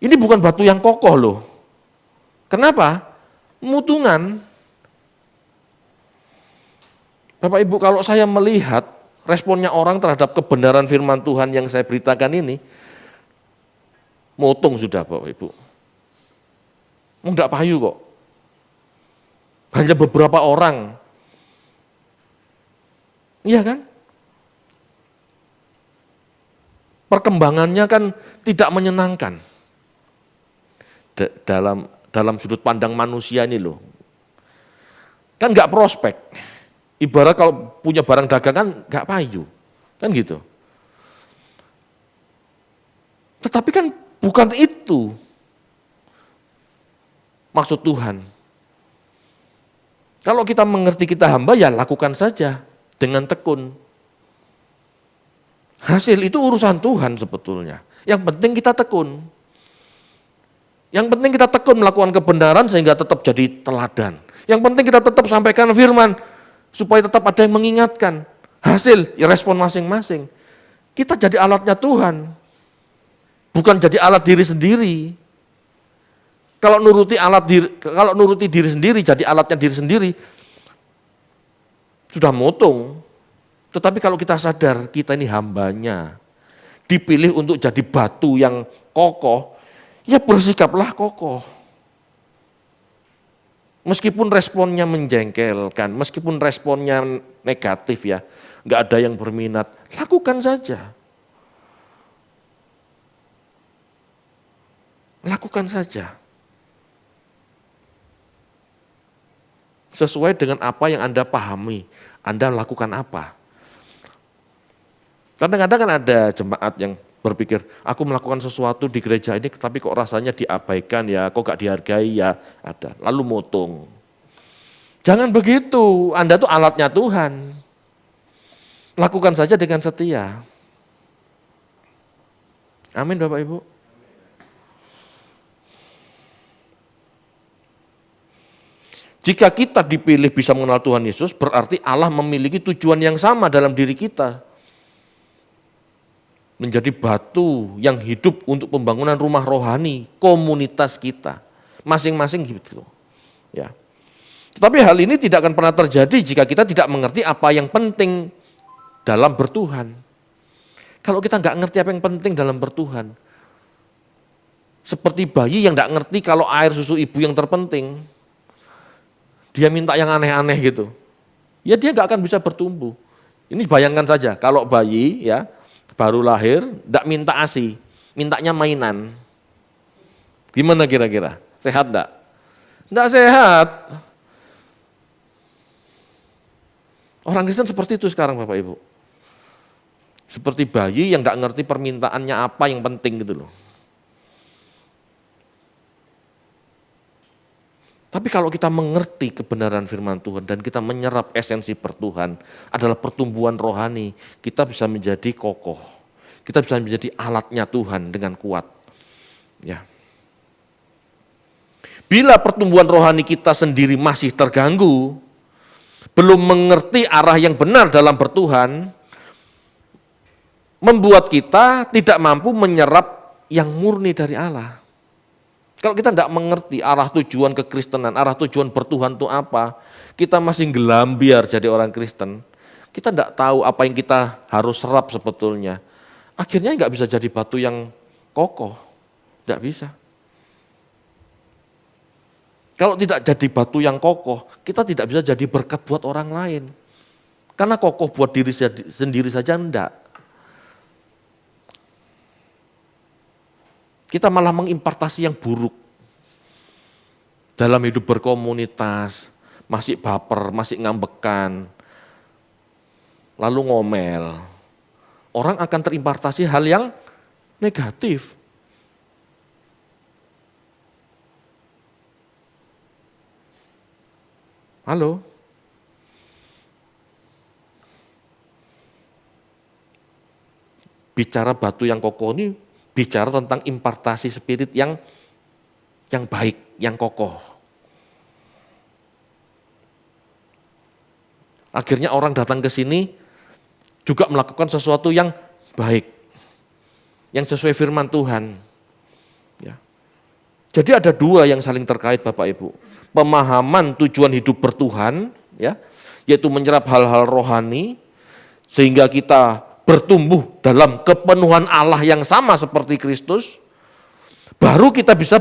Speaker 1: Ini bukan batu yang kokoh loh. Kenapa? Mutungan. Bapak Ibu, kalau saya melihat responnya orang terhadap kebenaran firman Tuhan yang saya beritakan ini, mutung sudah Bapak Ibu. Enggak payu kok. Hanya beberapa orang. Iya kan? Perkembangannya kan tidak menyenangkan. Dalam sudut pandang manusia ini loh. Kan enggak prospek. Ibarat kalau punya barang dagangan enggak payu. Kan gitu. Tetapi kan bukan itu maksud Tuhan. Kalau kita mengerti kita hamba, ya lakukan saja dengan tekun. Hasil itu urusan Tuhan sebetulnya. Yang penting kita tekun. Yang penting kita tekun melakukan kebenaran sehingga tetap jadi teladan. Yang penting kita tetap sampaikan firman supaya tetap ada yang mengingatkan. Hasil, ya respon masing-masing. Kita jadi alatnya Tuhan. Bukan jadi alat diri sendiri. Kalau nuruti diri sendiri, jadi alatnya diri sendiri, sudah mutung. Tetapi kalau kita sadar kita ini hambanya, dipilih untuk jadi batu yang kokoh, ya bersikaplah kokoh. Meskipun responnya menjengkelkan, meskipun responnya negatif ya, nggak ada yang berminat, lakukan saja. Lakukan saja. Sesuai dengan apa yang Anda pahami, Anda lakukan apa. Kadang-kadang kan ada jemaat yang berpikir, aku melakukan sesuatu di gereja ini tapi kok rasanya diabaikan ya, kok gak dihargai ya, ada. Lalu mutung. Jangan begitu, Anda tuh alatnya Tuhan. Lakukan saja dengan setia. Amin Bapak Ibu. Jika kita dipilih bisa mengenal Tuhan Yesus, berarti Allah memiliki tujuan yang sama dalam diri kita. Menjadi batu yang hidup untuk pembangunan rumah rohani, komunitas kita. Masing-masing gitu. Ya. Tetapi hal ini tidak akan pernah terjadi jika kita tidak mengerti apa yang penting dalam bertuhan. Kalau kita nggak ngerti apa yang penting dalam bertuhan, seperti bayi yang nggak ngerti kalau air susu ibu yang terpenting, dia minta yang aneh-aneh gitu, ya dia nggak akan bisa bertumbuh. Ini bayangkan saja, kalau bayi ya baru lahir, nggak minta ASI, mintanya mainan. Gimana kira-kira? Sehat nggak? Nggak sehat. Orang Kristen seperti itu sekarang Bapak Ibu. Seperti bayi yang nggak ngerti permintaannya apa yang penting gitu loh. Tapi kalau kita mengerti kebenaran firman Tuhan dan kita menyerap esensi bertuhan adalah pertumbuhan rohani, kita bisa menjadi kokoh. Kita bisa menjadi alatnya Tuhan dengan kuat. Ya. Bila pertumbuhan rohani kita sendiri masih terganggu, belum mengerti arah yang benar dalam bertuhan, membuat kita tidak mampu menyerap yang murni dari Allah. Kalau kita tidak mengerti arah tujuan kekristenan, arah tujuan bertuhan itu apa, kita masih gelambiar jadi orang Kristen, kita tidak tahu apa yang kita harus serap sebetulnya. Akhirnya nggak bisa jadi batu yang kokoh, tidak bisa. Kalau tidak jadi batu yang kokoh, kita tidak bisa jadi berkat buat orang lain. Karena kokoh buat diri sendiri saja enggak. Kita malah mengimpartasi yang buruk. Dalam hidup berkomunitas, masih baper, masih ngambekan, lalu ngomel. Orang akan terimpartasi hal yang negatif. Halo? Bicara batu yang kokoh ini, bicara tentang impartasi spirit yang baik, yang kokoh. Akhirnya orang datang ke sini juga melakukan sesuatu yang baik, yang sesuai firman Tuhan. Ya. Jadi ada dua yang saling terkait Bapak Ibu. Pemahaman tujuan hidup bertuhan, ya, yaitu menyerap hal-hal rohani, sehingga kita bertumbuh dalam kepenuhan Allah yang sama seperti Kristus, baru kita bisa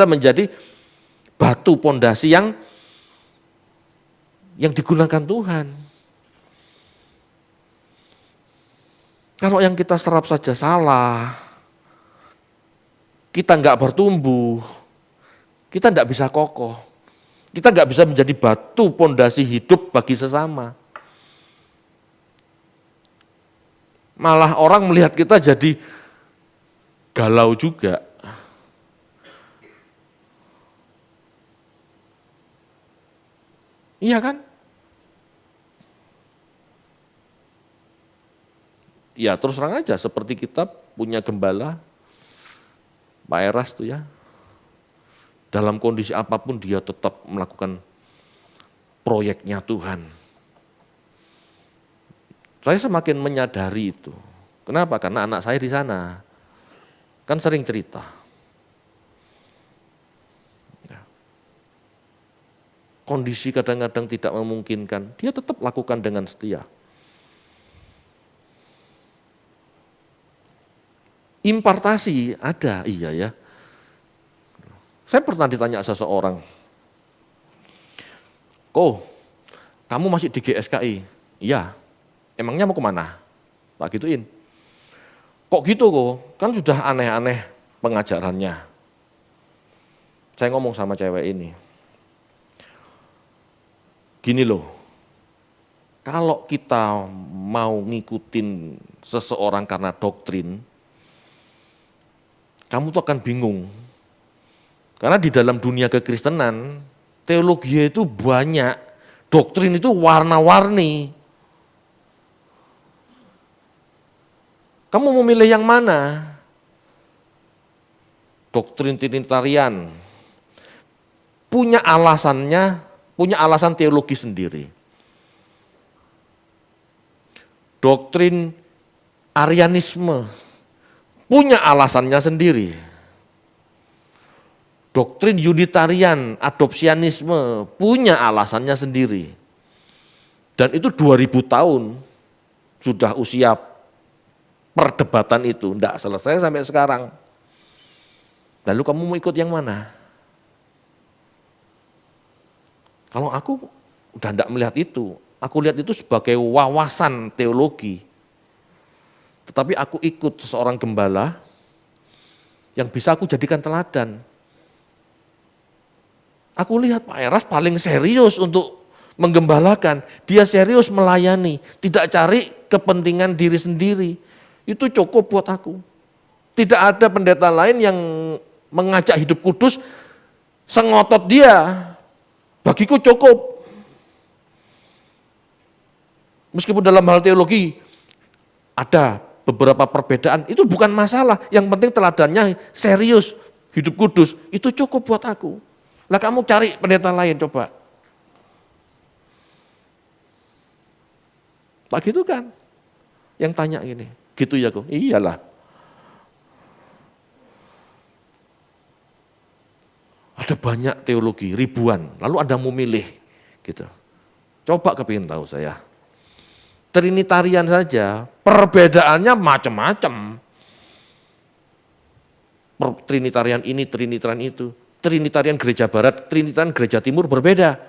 Speaker 1: menjadi batu pondasi yang digunakan Tuhan. Kalau yang kita serap saja salah, kita nggak bertumbuh, kita nggak bisa kokoh, kita nggak bisa menjadi batu pondasi hidup bagi sesama. Malah orang melihat kita jadi galau juga. Iya kan? Ya terus terang aja, seperti kita punya gembala, Pak Eras tuh ya, dalam kondisi apapun dia tetap melakukan proyeknya Tuhan. Saya semakin menyadari itu. Kenapa? Karena anak saya di sana, kan sering cerita. Kondisi kadang-kadang tidak memungkinkan, dia tetap lakukan dengan setia. Impartasi ada, iya ya. Saya pernah ditanya seseorang, kamu masih di GSKI? Iya. Emangnya mau kemana? Tak gituin. Kok gitu kok? Kan sudah aneh-aneh pengajarannya. Saya ngomong sama cewek ini, gini loh, kalau kita mau ngikutin seseorang karena doktrin, kamu tuh akan bingung. Karena di dalam dunia kekristenan, teologi itu banyak, doktrin itu warna-warni. Kamu memilih yang mana? Doktrin Trinitarian punya alasannya, punya alasan teologi sendiri. Doktrin Arianisme punya alasannya sendiri. Doktrin Unitarian, adopsianisme punya alasannya sendiri. Dan itu 2000 tahun sudah usia perdebatan itu, tidak selesai sampai sekarang. Lalu kamu mau ikut yang mana? Kalau aku udah tidak melihat itu, aku lihat itu sebagai wawasan teologi. Tetapi aku ikut seseorang gembala yang bisa aku jadikan teladan. Aku lihat Pak Eras paling serius untuk menggembalakan. Dia serius melayani, tidak cari kepentingan diri sendiri. Itu cukup buat aku. Tidak ada pendeta lain yang mengajak hidup kudus sengotot dia. Bagiku cukup. Meskipun dalam hal teologi ada beberapa perbedaan, itu bukan masalah. Yang penting teladannya serius, hidup kudus, itu cukup buat aku. Lah kamu cari pendeta lain coba. Tak gitu kan? Yang tanya gini, gitu ya kok? Iyalah. Ada banyak teologi, ribuan, lalu Anda mau milih gitu. Coba kepingin tahu saya. Trinitarian saja, perbedaannya macam-macam. Trinitarian ini, Trinitarian itu. Trinitarian gereja barat, Trinitarian gereja timur berbeda.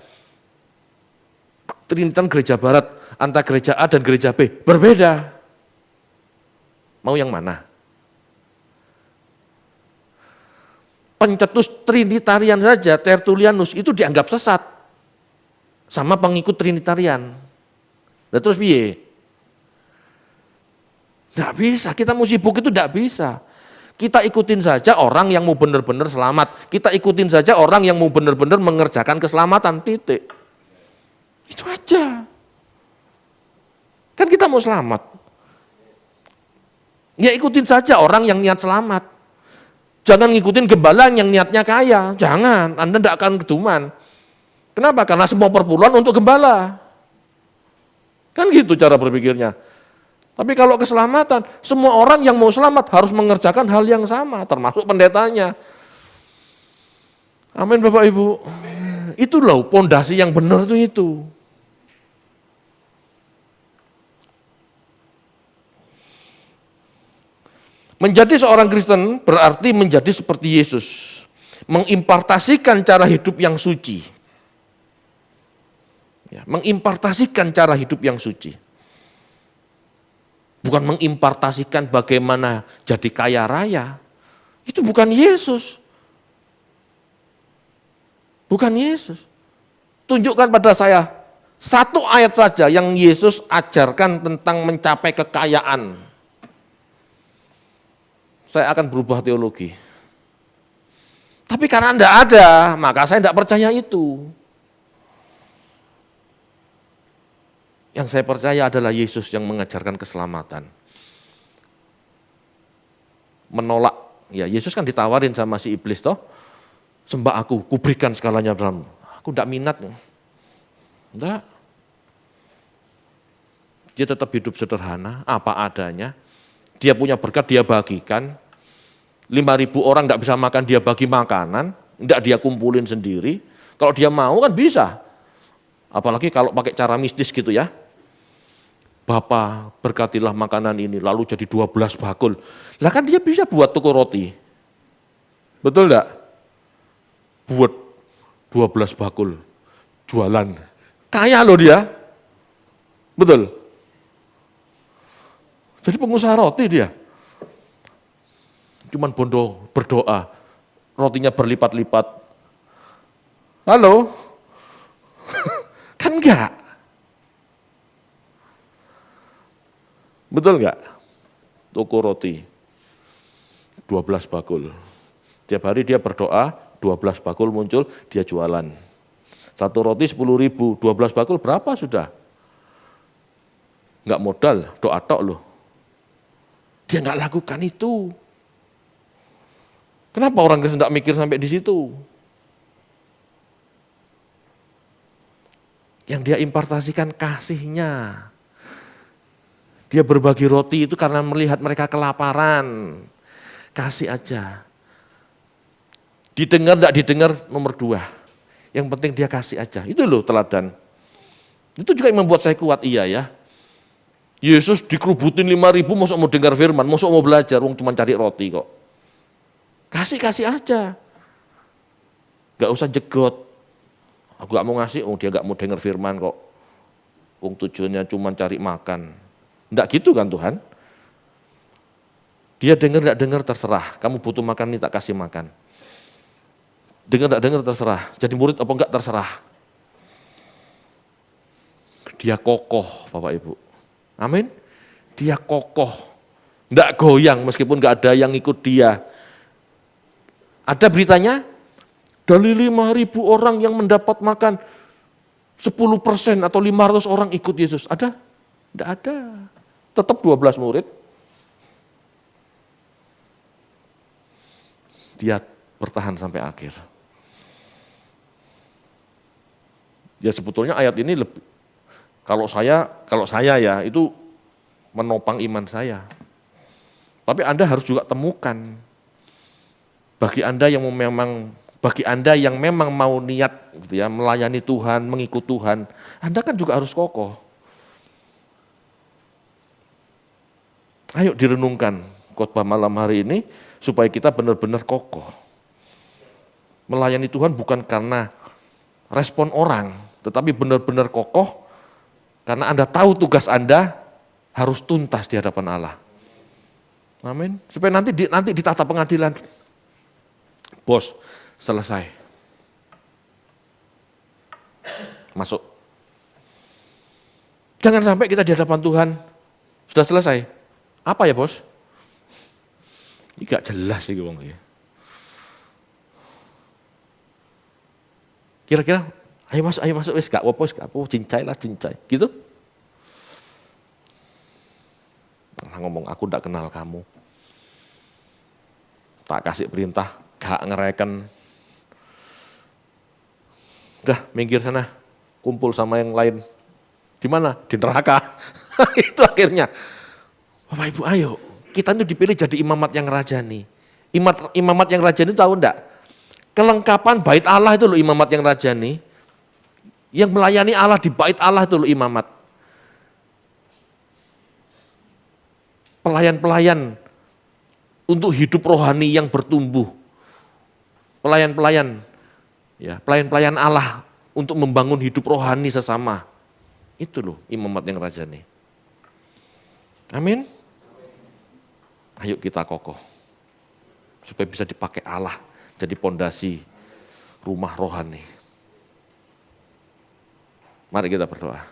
Speaker 1: Trinitarian gereja barat, antara gereja A dan gereja B berbeda. Mau yang mana? Pencetus Trinitarian saja, Tertullianus, itu dianggap sesat. Sama pengikut Trinitarian. Nah terus piye? Tidak bisa, kita mau sibuk itu tidak bisa. Kita ikutin saja orang yang mau benar-benar selamat. Kita ikutin saja orang yang mau benar-benar mengerjakan keselamatan, titik. Itu aja. Kan kita mau selamat. Ya ikutin saja orang yang niat selamat. Jangan ngikutin gembala yang niatnya kaya. Jangan, Anda tidak akan keduman. Kenapa? Karena semua perpuluhan untuk gembala. Kan gitu cara berpikirnya. Tapi kalau keselamatan, semua orang yang mau selamat harus mengerjakan hal yang sama, termasuk pendetanya. Amin Bapak Ibu. Itu loh pondasi yang benar itu. Menjadi seorang Kristen berarti menjadi seperti Yesus. Mengimpartasikan cara hidup yang suci. Ya, mengimpartasikan cara hidup yang suci. Bukan mengimpartasikan bagaimana jadi kaya raya. Itu bukan Yesus. Bukan Yesus. Tunjukkan pada saya satu ayat saja yang Yesus ajarkan tentang mencapai kekayaan. Saya akan berubah teologi. Tapi karena tidak ada, maka saya tidak percaya itu. Yang saya percaya adalah Yesus yang mengajarkan keselamatan. Menolak, ya Yesus kan ditawarin sama si iblis toh. Sembah aku, kuberikan segalanya dalam. Aku tidak minat. Enggak. Dia tetap hidup sederhana, apa adanya. Dia punya berkat, dia bagikan. 5.000 orang tidak bisa makan, dia bagi makanan. Tidak dia kumpulin sendiri. Kalau dia mau kan bisa. Apalagi kalau pakai cara mistis gitu ya. Bapa berkatilah makanan ini, lalu jadi 12 bakul. Lah kan dia bisa buat toko roti. Betul enggak? Buat 12 bakul, jualan. Kaya loh dia. Betul? Jadi pengusaha roti dia. Cuman bondo berdoa, rotinya berlipat-lipat. Halo? Kan enggak? Betul enggak? Toko roti, 12 bakul. Tiap hari dia berdoa, 12 bakul muncul, dia jualan. Satu roti 10.000, 12 bakul berapa sudah? Enggak modal, doa tok loh. Dia enggak lakukan itu. Kenapa orang Kristen enggak mikir sampai di situ? Yang dia impartasikan kasihnya. Dia berbagi roti itu karena melihat mereka kelaparan. Kasih aja. Didengar enggak didengar nomor 2. Yang penting dia kasih aja. Itu loh teladan. Itu juga yang membuat saya kuat, iya ya. Yesus dikerubutin 5.000, masuk mau dengar firman, masuk mau belajar, wong cuma cari roti kok. Kasih aja. Gak usah jegot. Aku gak mau ngasih, dia gak mau dengar firman kok. Wong tujuannya cuma cari makan. Enggak gitu kan Tuhan? Dia dengar enggak dengar terserah. Kamu butuh makan nih tak kasih makan. Dengar enggak dengar terserah. Jadi murid apa enggak terserah. Dia kokoh Bapak Ibu. Amin. Dia kokoh. Enggak goyang meskipun enggak ada yang ikut dia. Ada beritanya dari 5.000 orang yang mendapat makan 10% atau 500 orang ikut Yesus. Ada? Enggak ada. Tetap 12 murid. Dia bertahan sampai akhir. Ya sebetulnya ayat ini lebih, kalau saya ya itu menopang iman saya. Tapi Anda harus juga temukan. Bagi Anda yang memang mau niat gitu ya, melayani Tuhan, mengikut Tuhan, Anda kan juga harus kokoh. Ayo direnungkan khotbah malam hari ini supaya kita benar-benar kokoh. Melayani Tuhan bukan karena respon orang, tetapi benar-benar kokoh karena Anda tahu tugas Anda harus tuntas di hadapan Allah. Amin. Supaya nanti ditata pengadilan. Bos, selesai. Masuk. Jangan sampai kita di hadapan Tuhan sudah selesai. Apa ya bos? Ini gak jelas sih bang. Kira-kira, ayo masuk, wis gak apa-apa, cincai lah, gitu. Nah, ngomong, aku gak kenal kamu. Tak kasih perintah, gak ngereken. Udah, minggir sana, kumpul sama yang lain. Di mana? Di neraka. Itu akhirnya. Bapak Ibu ayo, kita itu dipilih jadi imamat yang rajani. Imamat yang rajani tahu enggak? Kelengkapan bait Allah itu loh imamat yang rajani. Yang melayani Allah di bait Allah itu loh imamat. Pelayan-pelayan untuk hidup rohani yang bertumbuh. Pelayan-pelayan, ya, pelayan-pelayan Allah untuk membangun hidup rohani sesama. Itu loh imamat yang rajani. Amin. Ayo kita kokoh supaya bisa dipakai Allah jadi pondasi rumah rohani. Mari kita berdoa.